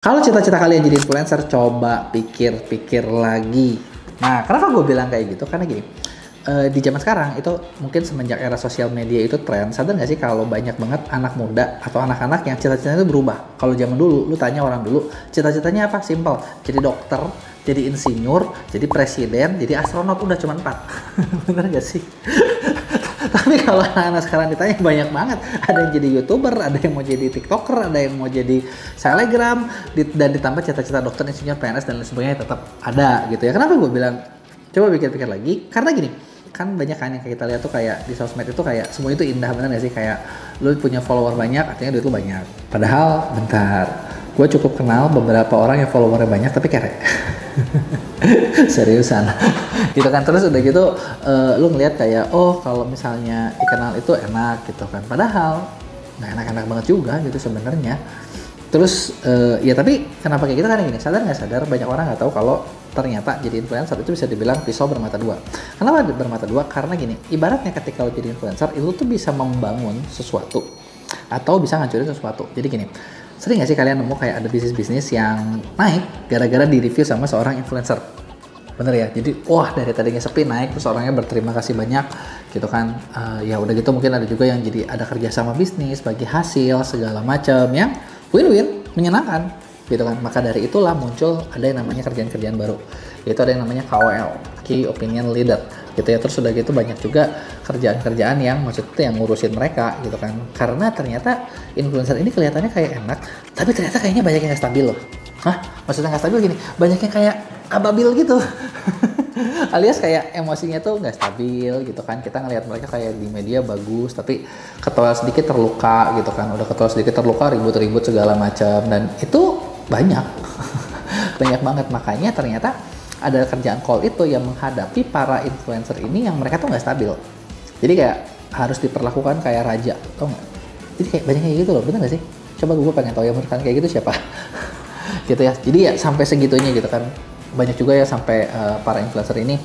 Kalau cita-cita kalian jadi influencer, coba pikir-pikir lagi. Nah, kenapa gue bilang kayak gitu? Karena gini, di zaman sekarang itu mungkin semenjak era sosial media itu tren, sadar nggak sih kalau banyak banget anak muda atau anak-anak yang cita-citanya itu berubah. Kalau zaman dulu, lu tanya orang dulu, cita-citanya apa? Simple, jadi dokter, jadi insinyur, jadi presiden, jadi astronot, udah cuma 4. Bener nggak sih? Tapi kalau anak-anak sekarang ditanya banyak banget. Ada yang jadi YouTuber, ada yang mau jadi TikToker, ada yang mau jadi selebgram, dan ditambah cita-cita dokter, insinyur, PNS dan lain sebagainya tetap ada gitu ya. Kenapa gue bilang coba pikir-pikir lagi? Karena gini, kan banyak kan yang kita lihat tuh kayak di sosmed itu kayak semua itu indah, bener gak sih? Kayak lu punya follower banyak, artinya duit lu banyak. Padahal bentar, gue cukup kenal beberapa orang yang followernya banyak tapi kere. Seriusan. Gitu kan, terus udah gitu lu ngeliat kayak oh kalau misalnya dikenal itu enak gitu kan, padahal nggak enak-enak banget juga gitu sebenarnya. Terus ya tapi kenapa kayak gitu? Karena gini, sadar nggak sadar banyak orang nggak tahu kalau ternyata jadi influencer itu bisa dibilang pisau bermata dua. Kenapa bermata dua? Karena gini, ibaratnya ketika lo jadi influencer itu tuh bisa membangun sesuatu atau bisa ngancurin sesuatu. Jadi gini, sering nggak sih kalian nemu kayak ada bisnis-bisnis yang naik gara-gara di review sama seorang influencer? Bener ya, jadi wah dari tadinya sepi naik terus orangnya berterima kasih banyak gitu kan. Ya udah gitu mungkin ada juga yang jadi ada kerjasama bisnis bagi hasil segala macam yang win-win, menyenangkan gitu kan. Maka dari itulah muncul ada yang namanya kerjaan-kerjaan baru, yaitu ada yang namanya KOL, Key Opinion Leader gitu ya. Terus udah gitu banyak juga kerjaan-kerjaan yang maksudnya yang ngurusin mereka gitu kan, karena ternyata influencer ini kelihatannya kayak enak tapi ternyata kayaknya banyak yang gak stabil loh. Hah? Maksudnya gak stabil gini, banyak yang kayak ababil gitu. Alias kayak emosinya tuh nggak stabil gitu kan. Kita ngelihat mereka kayak di media bagus tapi ketol sedikit terluka gitu kan, udah ketol sedikit terluka ribut-ribut segala macam, dan itu banyak. Banyak banget. Makanya ternyata ada kerjaan call itu yang menghadapi para influencer ini yang mereka tuh nggak stabil, jadi kayak harus diperlakukan kayak raja, tau nggak? Jadi kayak banyak kayak gitu loh, bener nggak sih? Coba gue pengen tahu yang menekan kayak gitu siapa. Gitu ya, jadi ya sampai segitunya gitu kan. Banyak juga ya sampai para influencer ini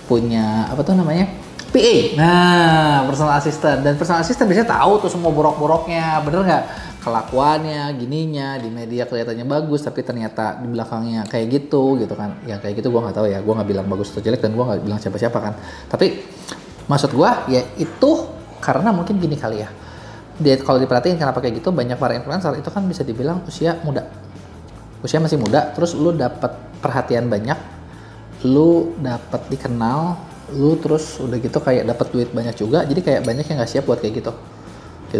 punya apa tuh namanya PA, nah personal assistant, dan personal assistant biasanya tahu tuh semua borok-boroknya, bener nggak, kelakuannya gininya di media kelihatannya bagus tapi ternyata di belakangnya kayak gitu kan. Ya kayak gitu gue nggak tahu ya, gue nggak bilang bagus atau jelek dan gue nggak bilang siapa-siapa kan, tapi maksud gue ya itu karena mungkin gini kali ya, dia kalau diperhatiin kenapa kayak gitu, banyak para influencer itu kan bisa dibilang usia masih muda, terus lu dapat perhatian banyak, lu dapat dikenal, lu terus udah gitu kayak dapat duit banyak juga, jadi kayak banyak yang nggak siap buat kayak gitu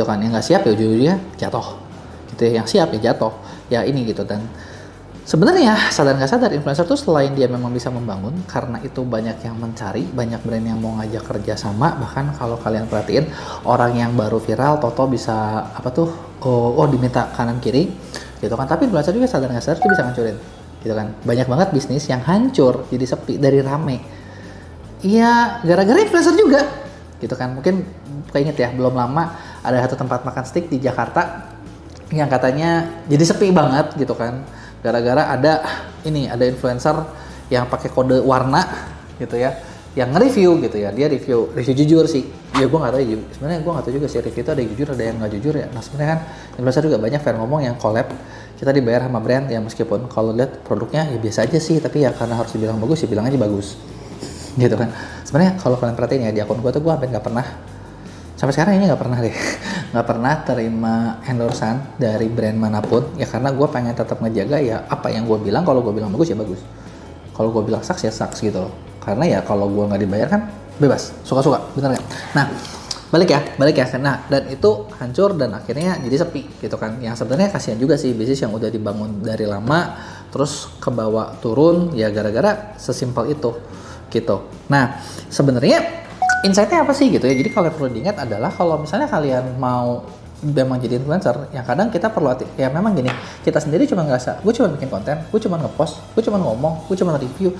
kan. Yang nggak siap ya ujung-ujungnya jatuh gitu ya, yang siap ya jatuh ya ini gitu. Dan sebenarnya sadar nggak sadar influencer tuh selain dia memang bisa membangun, karena itu banyak yang mencari, banyak brand yang mau ngajak kerja sama. Bahkan kalau kalian perhatiin orang yang baru viral toto bisa apa tuh diminta kanan kiri gitu kan. Tapi influencer juga sadar nggak sadar tuh bisa ngancurin gitu kan. Banyak banget bisnis yang hancur jadi sepi dari rame, iya gara-gara influencer juga gitu kan. Mungkin keinget ya, belum lama ada satu tempat makan steak di Jakarta yang katanya jadi sepi banget gitu kan, gara-gara ada influencer yang pakai kode warna gitu ya, yang nge-review gitu ya. Dia review jujur sih ya, gue nggak tahu ya, sebenarnya gue nggak tahu juga sih review itu ada yang jujur ada yang nggak jujur ya. Nah sebenarnya kan influencer juga banyak fair ngomong yang collab, kita dibayar sama brand ya, meskipun kalau lihat produknya ya biasa aja sih, tapi ya karena harus dibilang bagus ya bilang aja bagus gitu kan. Sebenarnya kalau kalian perhatiin ya di akun gue tuh, gue hampir nggak pernah sampai sekarang ini nggak pernah deh nggak pernah terima endorsean dari brand manapun ya, karena gue pengen tetap ngejaga ya apa yang gue bilang. Kalau gue bilang bagus ya bagus, kalau gue bilang saks ya saks gitu loh. Karena ya kalau gue nggak dibayar kan bebas, suka-suka, bener nggak? Nah balik ya, nah dan itu hancur dan akhirnya jadi sepi gitu kan. Yang sebenarnya kasihan juga sih bisnis yang udah dibangun dari lama terus ke bawah turun ya gara-gara sesimpel itu gitu. Nah sebenarnya insight-nya apa sih gitu ya. Jadi kalau perlu diingat adalah kalau misalnya kalian mau memang jadi influencer, yang kadang kita perlu ya memang gini, kita sendiri cuma ngerasa gue cuma bikin konten, gue cuma ngepost, gue cuma ngomong, gue cuma review,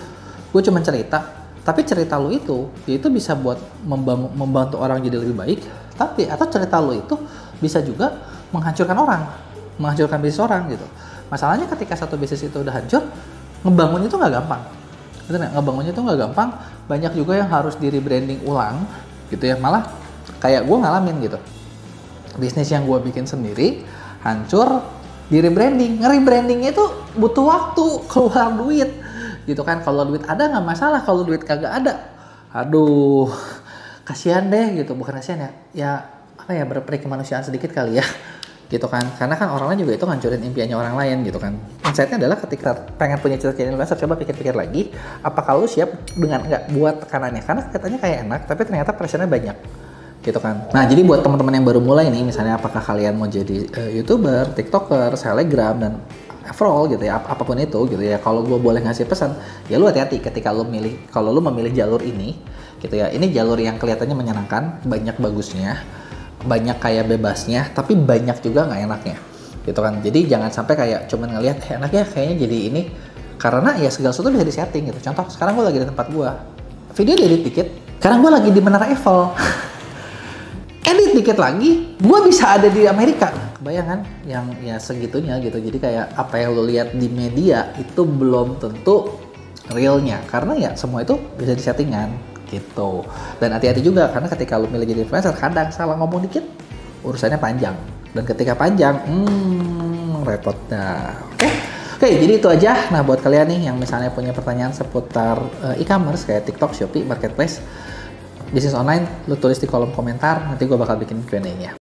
gue cuma cerita. Tapi cerita lu itu bisa buat membantu orang jadi lebih baik, tapi atau cerita lu itu bisa juga menghancurkan bisnis orang gitu. Masalahnya ketika satu bisnis itu udah hancur, ngebangun itu nggak gampang. Betul nggak? Ngebangunnya itu nggak gampang, banyak juga yang harus di rebranding ulang gitu ya. Malah kayak gue ngalamin gitu, bisnis yang gue bikin sendiri hancur di rebranding. Nge-rebrandingnya itu butuh waktu, keluar duit gitu kan. Kalau duit ada nggak masalah, kalau duit kagak ada, aduh kasihan deh gitu. Bukan kasihan ya, ya apa ya, berperi kemanusiaan sedikit kali ya gitu kan. Karena kan orang lain juga itu ngancurin impiannya orang lain gitu kan. Insightnya adalah ketika pengen punya cita-cita influencer, coba pikir-pikir lagi, apakah lu siap dengan nggak buat tekanannya, karena katanya kayak enak tapi ternyata pressure-nya banyak gitu kan. Nah jadi buat teman-teman yang baru mulai nih, misalnya apakah kalian mau jadi YouTuber, TikToker, Selebgram, dan overall gitu ya, apapun itu gitu ya, kalau gue boleh ngasih pesan, ya lu hati-hati ketika lu milih, kalau lu memilih jalur ini gitu ya. Ini jalur yang kelihatannya menyenangkan, banyak bagusnya, banyak kayak bebasnya, tapi banyak juga nggak enaknya gitu kan. Jadi jangan sampai kayak cuman ngelihat enaknya kayaknya jadi ini, karena ya segala sesuatu bisa disetting gitu. Contoh sekarang gue lagi di tempat gue, video diedit dikit, sekarang gue lagi di Menara Eiffel. Edit dikit lagi, gue bisa ada di Amerika. Kebayang kan? Yang ya segitunya gitu. Jadi kayak apa yang lo lihat di media itu belum tentu realnya, karena ya semua itu bisa disettingan gitu. Dan hati-hati juga, karena ketika lo milih jadi influencer, kadang salah ngomong dikit urusannya panjang. Dan ketika panjang, repot dah. Oke, jadi itu aja. Nah buat kalian nih yang misalnya punya pertanyaan seputar e-commerce kayak TikTok, Shopee, Marketplace, bisnis online, lu tulis di kolom komentar, nanti gue bakal bikin Q&A-nya.